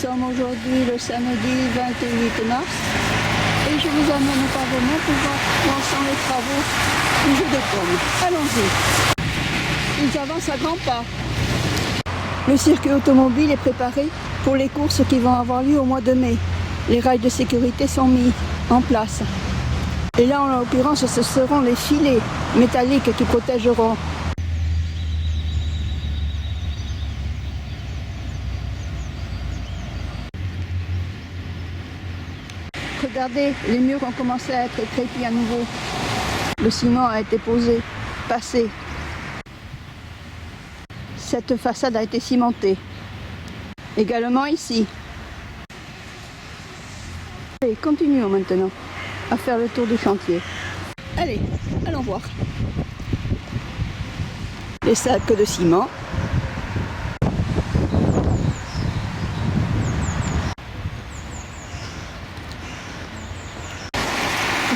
sommes aujourd'hui le samedi 28 mars et je vous amène au Parlement pour voir où en sont les travaux du jeu de pommes. Allons-y. Ils avancent à grands pas. Le circuit automobile est préparé pour les courses qui vont avoir lieu au mois de mai. Les rails de sécurité sont mis en place. Et là, en l'occurrence, ce seront les filets métalliques qui protégeront. Regardez, les murs ont commencé à être crépis à nouveau. Le ciment a été posé, passé. Cette façade a été cimentée. Également ici. Allez, continuons maintenant à faire le tour du chantier. Allez, allons voir. Les sacs de ciment.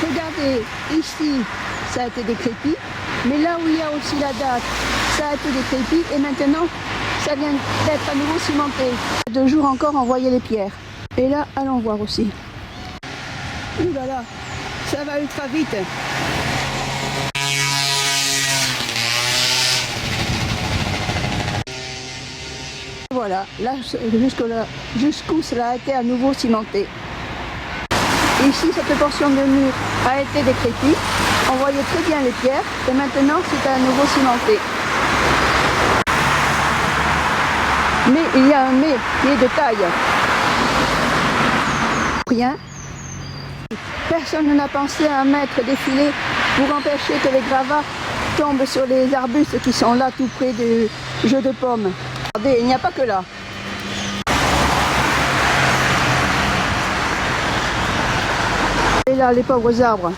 Regardez, ici, ça a été décrépit, mais là où il y a aussi la date, ça a été décrépit et maintenant, ça vient d'être à nouveau cimenté. 2 jours encore, on voyait les pierres. Et là, allons voir aussi. Ouh là là, ça va ultra vite. Voilà, là, jusqu'où cela a été à nouveau cimenté. Ici, cette portion de mur a été décrépie. On voyait très bien les pierres et maintenant, c'est à nouveau cimenté. Mais il y a un mais qui est de taille. Rien. Personne n'a pensé à mettre des filets pour empêcher que les gravats tombent sur les arbustes qui sont là tout près du jeu de pommes. Regardez, il n'y a pas que là. Et là, les pauvres arbres.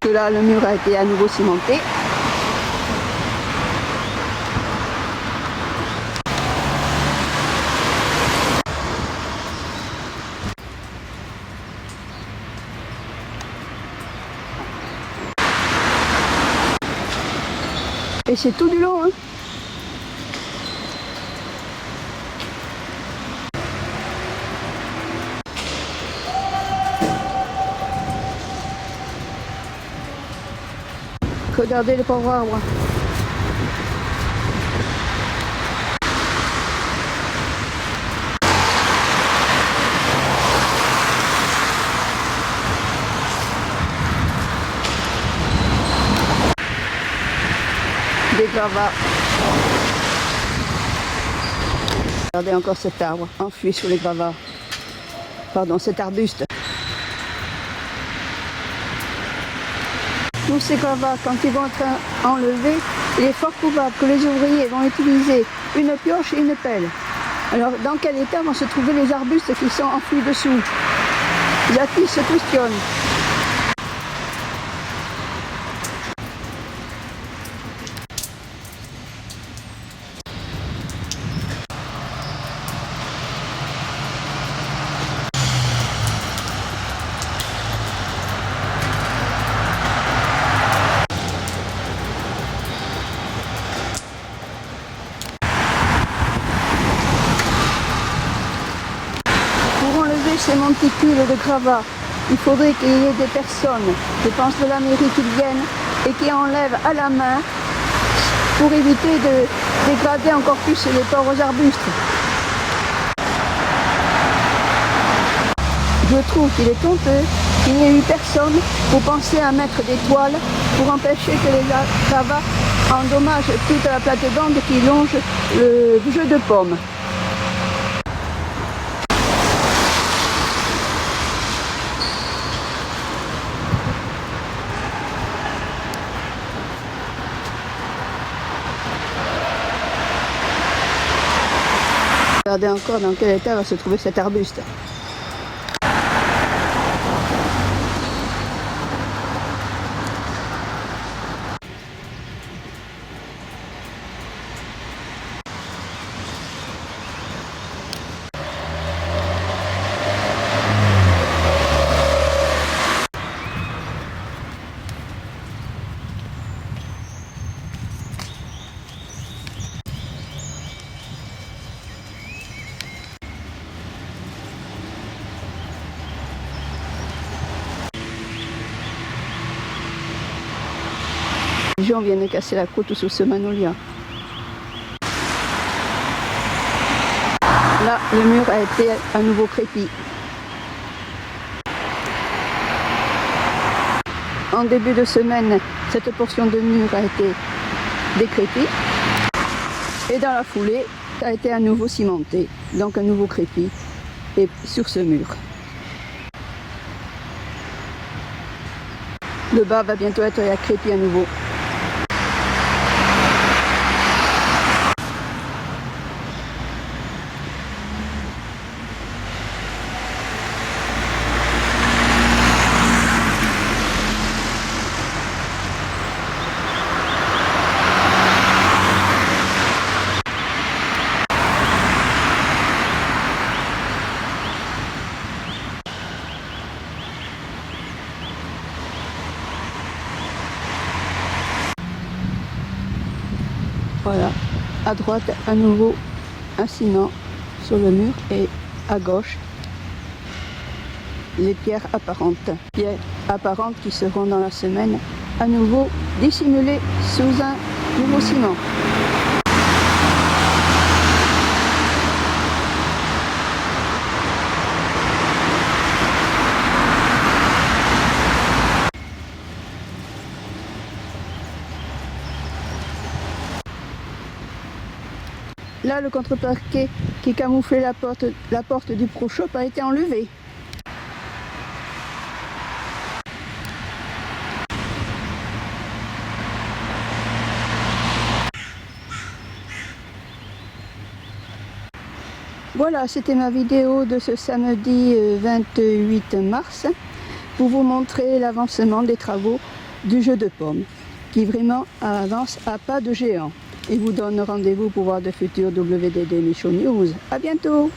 Là, le mur a été à nouveau cimenté. Et c'est tout du long, hein. Regardez les pauvres arbres. Des gravats. Regardez encore cet arbre enfui sous les gravats. Pardon, cet arbuste. Tous ces gravats, quand ils vont être enlevés, il est fort probable que les ouvriers vont utiliser une pioche et une pelle. Alors, dans quel état vont se trouver les arbustes qui sont enfouis dessous? Là qui se questionne. Ces monticules de gravats, il faudrait qu'il y ait des personnes, je pense de la mairie, qui viennent et qui enlèvent à la main pour éviter de dégrader encore plus les pauvres arbustes. Je trouve qu'il est honteux qu'il n'y ait eu personne pour penser à mettre des toiles pour empêcher que les gravats endommagent toute la plate-bande qui longe le jeu de pommes. Regardez encore dans quel état va se trouver cet arbuste. Les gens viennent casser la croûte sur ce Magnolia. Là, le mur a été à nouveau crépi. En début de semaine, cette portion de mur a été décrépie. Et dans la foulée, ça a été à nouveau cimenté. Donc un nouveau crépi et sur ce mur. Le bas va bientôt être crépi à nouveau. Voilà, à droite à nouveau un ciment sur le mur et à gauche les pierres apparentes qui seront dans la semaine à nouveau dissimulées sous un nouveau ciment. Là, le contreparquet qui camouflait la porte du Pro Shop a été enlevé. Voilà, c'était ma vidéo de ce samedi 28 mars pour vous montrer l'avancement des travaux du jeu de paume qui vraiment avance à pas de géant. Et vous donne rendez-vous pour voir de futurs WDD Michaud News. À bientôt!